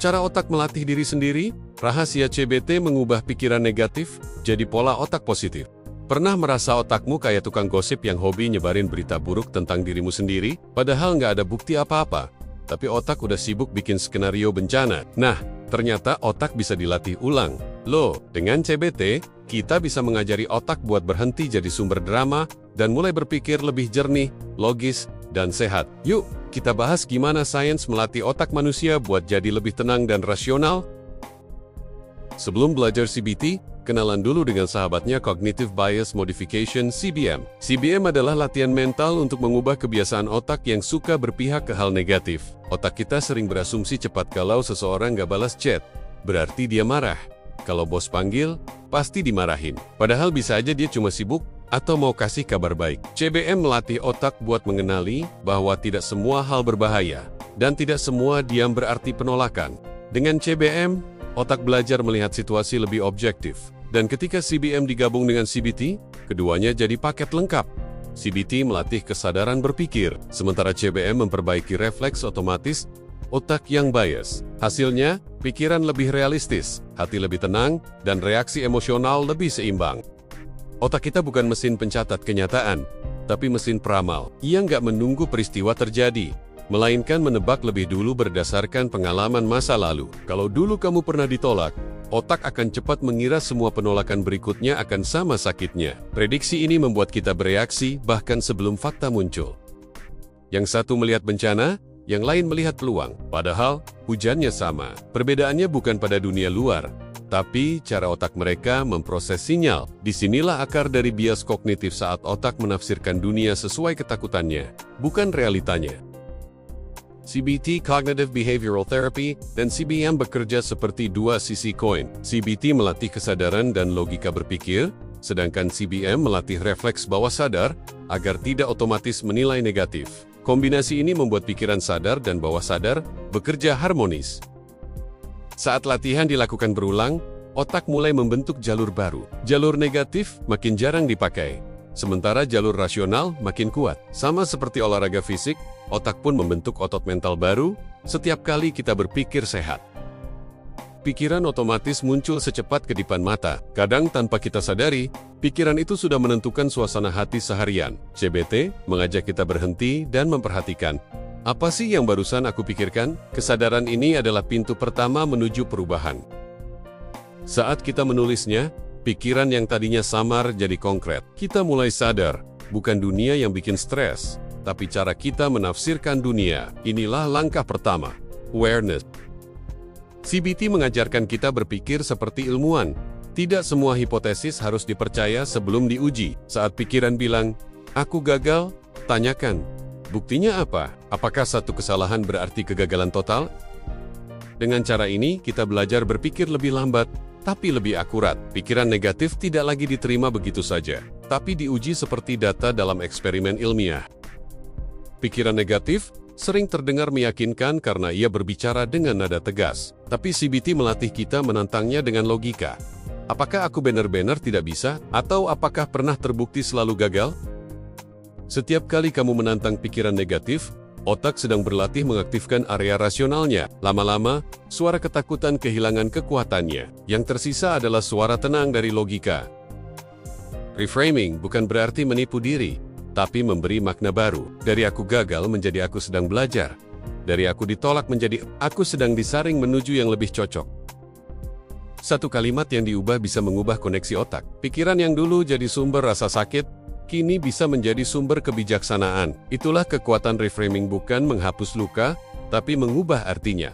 Cara otak melatih diri sendiri, rahasia CBT mengubah pikiran negatif jadi pola otak positif. Pernah merasa otakmu kayak tukang gosip yang hobi nyebarin berita buruk tentang dirimu sendiri, padahal nggak ada bukti apa-apa, tapi otak udah sibuk bikin skenario bencana. Nah, ternyata otak bisa dilatih ulang. Loh, dengan CBT, kita bisa mengajari otak buat berhenti jadi sumber drama dan mulai berpikir lebih jernih, logis, dan sehat. Yuk, kita bahas gimana sains melatih otak manusia buat jadi lebih tenang dan rasional. Sebelum belajar CBT, kenalan dulu dengan sahabatnya Cognitive Bias Modification (CBM). CBM adalah latihan mental untuk mengubah kebiasaan otak yang suka berpihak ke hal negatif. Otak kita sering berasumsi cepat kalau seseorang nggak balas chat, berarti dia marah. Kalau bos panggil, pasti dimarahin. Padahal bisa aja dia cuma sibuk atau mau kasih kabar baik. CBM melatih otak buat mengenali bahwa tidak semua hal berbahaya, dan tidak semua diam berarti penolakan. Dengan CBM, otak belajar melihat situasi lebih objektif. Dan ketika CBM digabung dengan CBT, keduanya jadi paket lengkap. CBT melatih kesadaran berpikir, sementara CBM memperbaiki refleks otomatis otak yang bias. Hasilnya, pikiran lebih realistis, hati lebih tenang, dan reaksi emosional lebih seimbang. Otak kita bukan mesin pencatat kenyataan, tapi mesin peramal. Ia nggak menunggu peristiwa terjadi, melainkan menebak lebih dulu berdasarkan pengalaman masa lalu. Kalau dulu kamu pernah ditolak, otak akan cepat mengira semua penolakan berikutnya akan sama sakitnya. Prediksi ini membuat kita bereaksi bahkan sebelum fakta muncul. Yang satu melihat bencana, yang lain melihat peluang. Padahal, hujannya sama. Perbedaannya bukan pada dunia luar, tapi cara otak mereka memproses sinyal. Disinilah akar dari bias kognitif saat otak menafsirkan dunia sesuai ketakutannya, bukan realitanya. CBT Cognitive Behavioral Therapy dan CBM bekerja seperti dua sisi koin. CBT melatih kesadaran dan logika berpikir, sedangkan CBM melatih refleks bawah sadar agar tidak otomatis menilai negatif. Kombinasi ini membuat pikiran sadar dan bawah sadar bekerja harmonis. Saat latihan dilakukan berulang, otak mulai membentuk jalur baru. Jalur negatif makin jarang dipakai, sementara jalur rasional makin kuat. Sama seperti olahraga fisik, otak pun membentuk otot mental baru setiap kali kita berpikir sehat. Pikiran otomatis muncul secepat kedipan mata. Kadang tanpa kita sadari, pikiran itu sudah menentukan suasana hati seharian. CBT mengajak kita berhenti dan memperhatikan. Apa sih yang barusan aku pikirkan? Kesadaran ini adalah pintu pertama menuju perubahan. Saat kita menulisnya, pikiran yang tadinya samar jadi konkret. Kita mulai sadar, bukan dunia yang bikin stres, tapi cara kita menafsirkan dunia. Inilah langkah pertama, awareness. CBT mengajarkan kita berpikir seperti ilmuwan. Tidak semua hipotesis harus dipercaya sebelum diuji. Saat pikiran bilang, aku gagal, tanyakan, buktinya apa? Apakah satu kesalahan berarti kegagalan total? Dengan cara ini, kita belajar berpikir lebih lambat, tapi lebih akurat. Pikiran negatif tidak lagi diterima begitu saja, tapi diuji seperti data dalam eksperimen ilmiah. Pikiran negatif sering terdengar meyakinkan karena ia berbicara dengan nada tegas. Tapi CBT melatih kita menantangnya dengan logika. Apakah aku benar-benar tidak bisa? Atau apakah pernah terbukti selalu gagal? Setiap kali kamu menantang pikiran negatif, otak sedang berlatih mengaktifkan area rasionalnya. Lama-lama, suara ketakutan kehilangan kekuatannya. Yang tersisa adalah suara tenang dari logika. Reframing bukan berarti menipu diri, tapi memberi makna baru. Dari aku gagal menjadi aku sedang belajar. Dari aku ditolak menjadi aku sedang disaring menuju yang lebih cocok. Satu kalimat yang diubah bisa mengubah koneksi otak. Pikiran yang dulu jadi sumber rasa sakit, kini bisa menjadi sumber kebijaksanaan. Itulah kekuatan reframing, bukan menghapus luka, tapi mengubah artinya.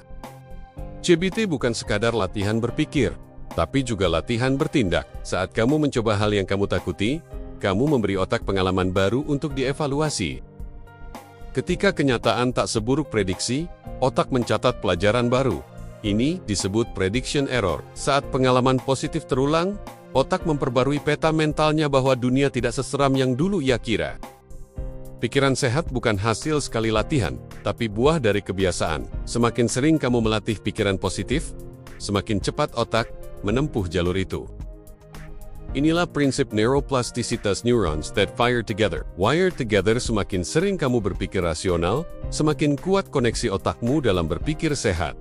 CBT bukan sekadar latihan berpikir, tapi juga latihan bertindak. Saat kamu mencoba hal yang kamu takuti, kamu memberi otak pengalaman baru untuk dievaluasi. Ketika kenyataan tak seburuk prediksi, otak mencatat pelajaran baru. Ini disebut prediction error. Saat pengalaman positif terulang, otak memperbarui peta mentalnya bahwa dunia tidak seseram yang dulu ia kira. Pikiran sehat bukan hasil sekali latihan, tapi buah dari kebiasaan. Semakin sering kamu melatih pikiran positif, semakin cepat otak menempuh jalur itu. Inilah prinsip neuroplasticitas neurons that fire together. Wired together, semakin sering kamu berpikir rasional, semakin kuat koneksi otakmu dalam berpikir sehat.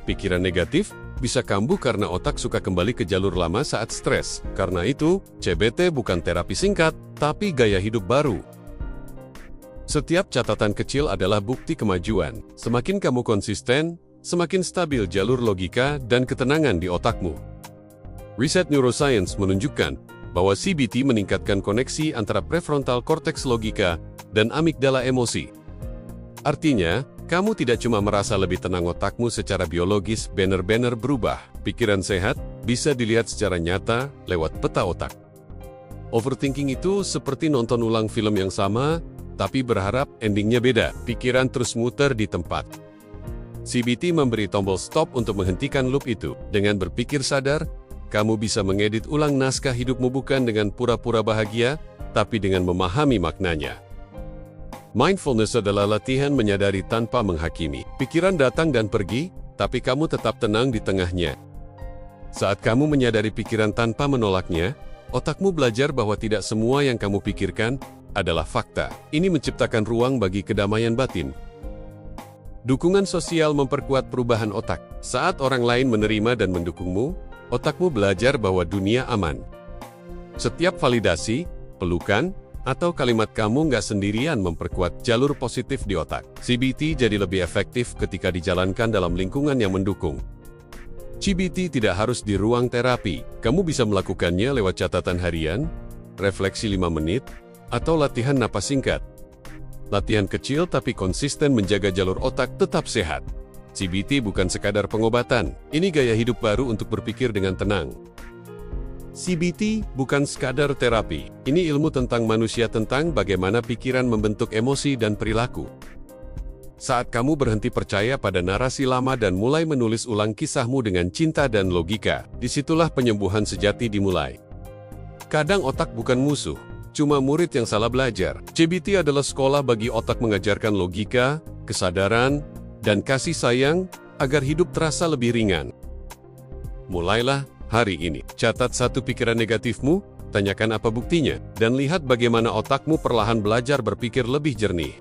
Pikiran negatif bisa kambuh karena otak suka kembali ke jalur lama saat stres. Karena itu, CBT bukan terapi singkat, tapi gaya hidup baru. Setiap catatan kecil adalah bukti kemajuan. Semakin kamu konsisten, semakin stabil jalur logika dan ketenangan di otakmu. Riset neuroscience menunjukkan bahwa CBT meningkatkan koneksi antara prefrontal cortex logika dan amigdala emosi. Artinya, kamu tidak cuma merasa lebih tenang, otakmu secara biologis benar-benar berubah. Pikiran sehat bisa dilihat secara nyata lewat peta otak. Overthinking itu seperti nonton ulang film yang sama, tapi berharap endingnya beda. Pikiran terus muter di tempat. CBT memberi tombol stop untuk menghentikan loop itu. Dengan berpikir sadar, kamu bisa mengedit ulang naskah hidupmu bukan dengan pura-pura bahagia, tapi dengan memahami maknanya. Mindfulness adalah latihan menyadari tanpa menghakimi. Pikiran datang dan pergi, tapi kamu tetap tenang di tengahnya. Saat kamu menyadari pikiran tanpa menolaknya, otakmu belajar bahwa tidak semua yang kamu pikirkan adalah fakta. Ini menciptakan ruang bagi kedamaian batin. Dukungan sosial memperkuat perubahan otak. Saat orang lain menerima dan mendukungmu, otakmu belajar bahwa dunia aman. Setiap validasi, pelukan, atau kalimat kamu nggak sendirian memperkuat jalur positif di otak. CBT jadi lebih efektif ketika dijalankan dalam lingkungan yang mendukung. CBT tidak harus di ruang terapi. Kamu bisa melakukannya lewat catatan harian, refleksi 5 menit, atau latihan napas singkat. Latihan kecil tapi konsisten menjaga jalur otak tetap sehat. CBT bukan sekadar pengobatan, ini gaya hidup baru untuk berpikir dengan tenang. CBT bukan sekadar terapi, ini ilmu tentang manusia, tentang bagaimana pikiran membentuk emosi dan perilaku. Saat kamu berhenti percaya pada narasi lama dan mulai menulis ulang kisahmu dengan cinta dan logika, disitulah penyembuhan sejati dimulai. Kadang otak bukan musuh, cuma murid yang salah belajar. CBT adalah sekolah bagi otak, mengajarkan logika, kesadaran, dan kasih sayang agar hidup terasa lebih ringan. Mulailah hari ini. Catat satu pikiran negatifmu, tanyakan apa buktinya, dan lihat bagaimana otakmu perlahan belajar berpikir lebih jernih.